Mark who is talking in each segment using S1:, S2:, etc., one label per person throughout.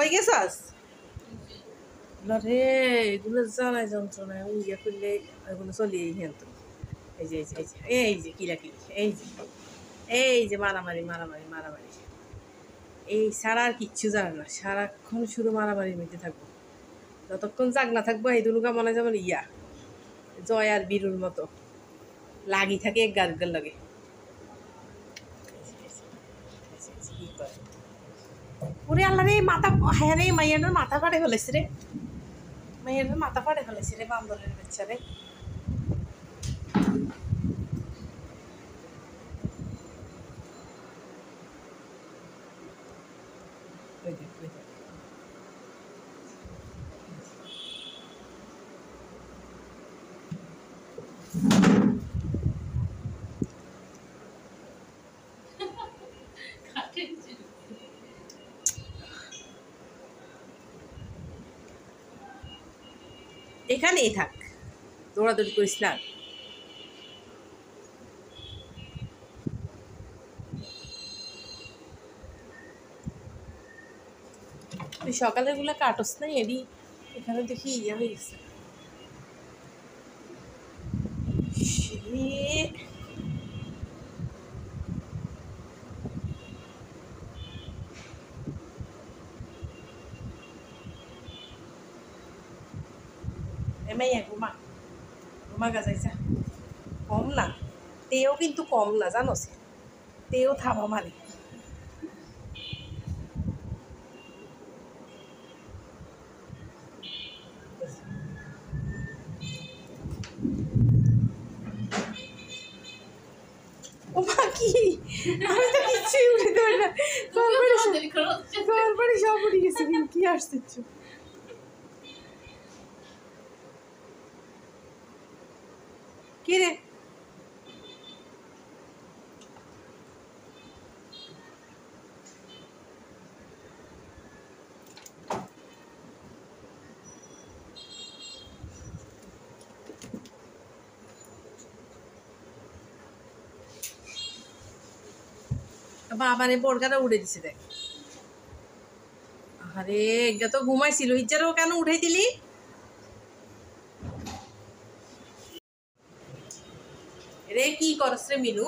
S1: কই গেছাস রে এগুলো জ্বালায় যন্ত্রণায় ওই ইয়ে করলে এগুলো চলিয়ে কিন্তু এই যে এই যে কিলাকিলি এই যে মারামারি মারামারি মারামারি এই ছাড়া আর কিচ্ছু জানে না সারাক্ষণ শুধু মারামারির মধ্যে থাকবো যতক্ষণ জাগ না থাকবো এই দুনুকা মনে যেমন ইয়া জয় আর বীরুর মতো লাগি থাকে এক গার্গের লাগে ওরে আল্লাহ রে মাথা হ্যাঁ রে মাইয়ানোর মাথা ফাটে ফেলেছে রে মাইয়ানোর মাথা ফাটে ফেলেছে রে বান্দরের বাচ্চা রে এখানেই থাক দৌড়াদৌড়ি করিস না তুই সকালের গুলা কাটস নাই এডি এখানে দেখি ইয়ে হয়ে গেছে মেয়ে ঘুমা ঘুমা গাছাইছা কম না তেও কিন্তু কম না জানোস তেও থামা মারে ওমা কি আমি তো কিচ্ছুই উঠতে পারি না গড়বড়ে সব উঠে গেছে কি আশ্চর্য কি রে বাবারে বোরগাটা উড়ে দিছে দেখ আরে এগা তো ঘুমাইছিল ইচ্ছারও কেন উঠাই দিলি রে কি করস রে মিনু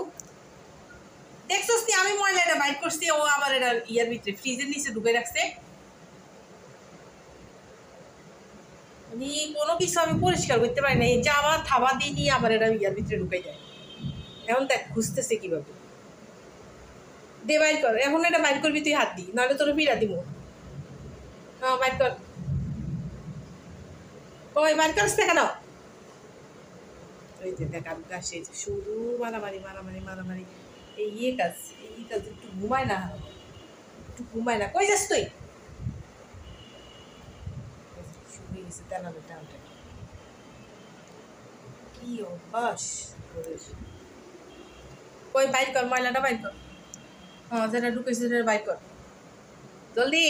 S1: দেখছস তুই আমি ময়লাটা বাইট করছি ও আবার এটা ইয়ার ভিতরে ফ্রিজের নিচে ঢুকে রাখছে মানে কোনো কিছু আমি পরিষ্কার করতে পারি না এই জামা থাবা দিয়ে নিয়ে আবার এটা ইয়ার ভিতরে ঢুকে যায় এখন দেখ খুঁজতেছে কিভাবে দে বাইর কর এখন এটা বাইর করবি তুই হাত দি নাহলে তোর ফিরা দিব হ্যাঁ বাইর কর কই বাইর করস না কেন ওই যে দেখ আমি কাছে শুধু মারামারি মারামারি মারামারি এই কাজ একটু ঘুমায় না কই যাস তুই শুয়ে গেছে টানানো টানটা কি অভ্যাস কই বাইর কর ময়লাটা বাইর কর হ্যাঁ যেটা ঢুকেছে সেটা বাইর কর জলদি